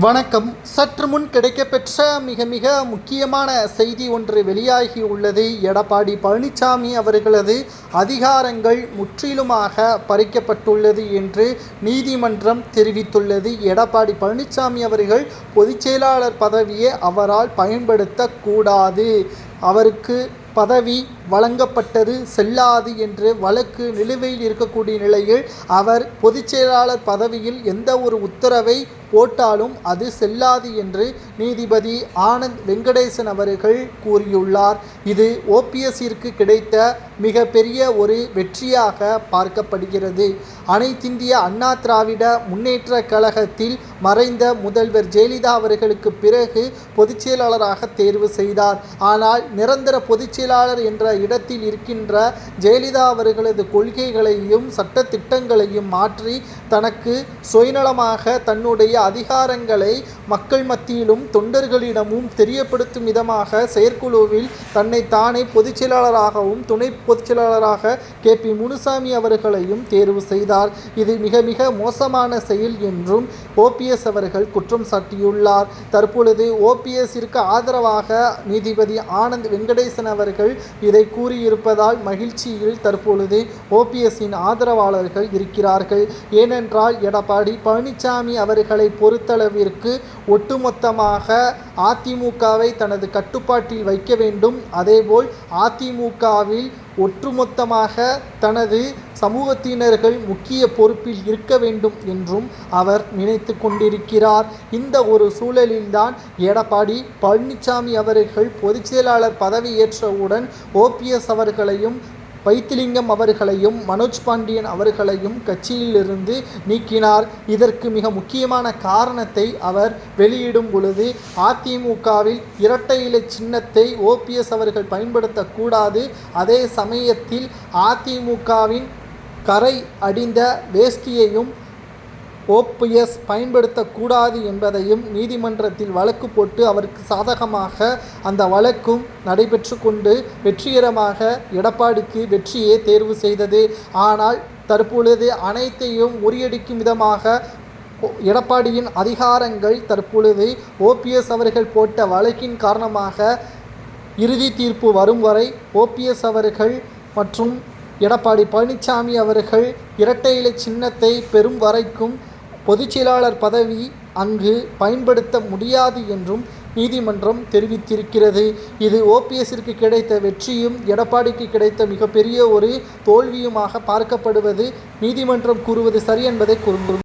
வணக்கம். சற்று முன் கிடைக்கப்பெற்ற மிக முக்கியமான செய்தி ஒன்று வெளியாகி உள்ளது. எடப்பாடி பழனிசாமி அவர்களது அதிகாரங்கள் முற்றிலுமாக பறிக்கப்பட்டுள்ளது என்று நீதிமன்றம் தெரிவித்துள்ளது. எடப்பாடி பழனிசாமி அவர்கள் பொதுச்செயலாளர் பதவியை அவரால் பயன்படுத்தக்கூடாது, அவருக்கு பதவி வழங்கப்பட்டது செல்லாது என்று வழக்கு நிலுவையில் இருக்கக்கூடிய நிலையில் அவர் பொதுச்செயலாளர் பதவியில் எந்த ஒரு உத்தரவை போட்டாலும் அது செல்லாது என்று நீதிபதி ஆனந்த் வெங்கடேசன் அவர்கள் கூறியுள்ளார். இது ஓபிஎஸ்ஸிற்கு கிடைத்த மிகப்பெரிய ஒரு வெற்றியாக பார்க்கப்படுகிறது. அனைத்திந்திய அண்ணா திராவிட முன்னேற்ற கழகத்தில் மறைந்த முதல்வர் ஜெயலலிதா அவர்களுக்கு பிறகு பொதுச்செயலாளராக தேர்வு செய்தார். ஆனால் நிரந்தர பொதுச்செயலாளர் என்ற இடத்தில் இருக்கின்ற ஜெயலலிதா அவர்களது கொள்கைகளையும் சட்ட திட்டங்களையும் மாற்றி தனக்கு சுயநலமாக தன்னுடைய அதிகாரங்களை மக்கள் மத்தியிலும் தொண்டர்களிடமும் தெரியப்படுத்தும் விதமாக செயற்குழுவில் தன்னை தானே பொதுச்செயலாளராகவும் துணை பொதுச்செயலாளராக KP முனுசாமி அவர்களையும் தேர்வு செய்தார். இது மிக மோசமான செயல் என்றும் OPS அவர்கள் குற்றம் சாட்டியுள்ளார். தற்பொழுது OPSற்கு ஆதரவாக நீதிபதி ஆனந்த் வெங்கடேசன் அவர்கள் இதை கூறியிருப்பதால் மகிழ்ச்சியில் தற்பொழுது OPSன் ஆதரவாளர்கள் இருக்கிறார்கள். ஏனென்றால் எடப்பாடி பழனிசாமி அவர்களை பொறுத்தளவிற்கு ஒட்டுமொத்தமாக அதிமுகவை தனது கட்டுப்பாட்டில் வைக்க வேண்டும், அதேபோல் அதிமுகவில் ஒட்டுமொத்தமாக தனது சமூகத்தினர்கள் முக்கிய பொறுப்பில் இருக்க வேண்டும் என்றும் அவர் நினைத்து கொண்டிருக்கிறார். இந்த ஒரு சூழலில்தான் எடப்பாடி பழனிசாமி அவர்கள் பொதுச்செயலாளர் பதவி ஏற்றவுடன் OPS அவர்களையும் வைத்திலிங்கம் அவர்களையும் மனோஜ் பாண்டியன் அவர்களையும் கட்சியிலிருந்து நீக்கினார். இதற்கு மிக முக்கியமான காரணத்தை அவர் வெளியிடும் பொழுது அதிமுகவில் இரட்டை இலை சின்னத்தை OPS அவர்கள் பயன்படுத்தக்கூடாது, அதே சமயத்தில் அதிமுகவின் கரை அடிந்த வேஷ்டியையும் OPS பயன்படுத்தக்கூடாது என்பதையும் நீதிமன்றத்தில் வழக்கு போட்டு அவருக்கு சாதகமாக அந்த வழக்கும் நடைபெற்று கொண்டு வெற்றிகரமாக எடப்பாடிக்கு வெற்றியை தேர்வு செய்தது. ஆனால் தற்பொழுது அனைத்தையும் முறியடிக்கும் விதமாக எடப்பாடியின் அதிகாரங்கள் தற்பொழுது OPS அவர்கள் போட்ட வழக்கின் காரணமாக இறுதி தீர்ப்பு வரும் வரை OPS அவர்கள் மற்றும் எடப்பாடி பழனிசாமி அவர்கள் இரட்டை இலை சின்னத்தை பெறும் வரைக்கும் பொதுச்செயலாளர் பதவி அங்கு பயன்படுத்த முடியாது என்றும் நீதிமன்றம் தெரிவித்திருக்கிறது. இது OPSற்கு கிடைத்த வெற்றியும் எடப்பாடிக்கு கிடைத்த மிகப்பெரிய ஒரு தோல்வியுமாக பார்க்கப்படுவது நீதிமன்றம் கூறுவது சரி என்பதை கூறுகிறோம்.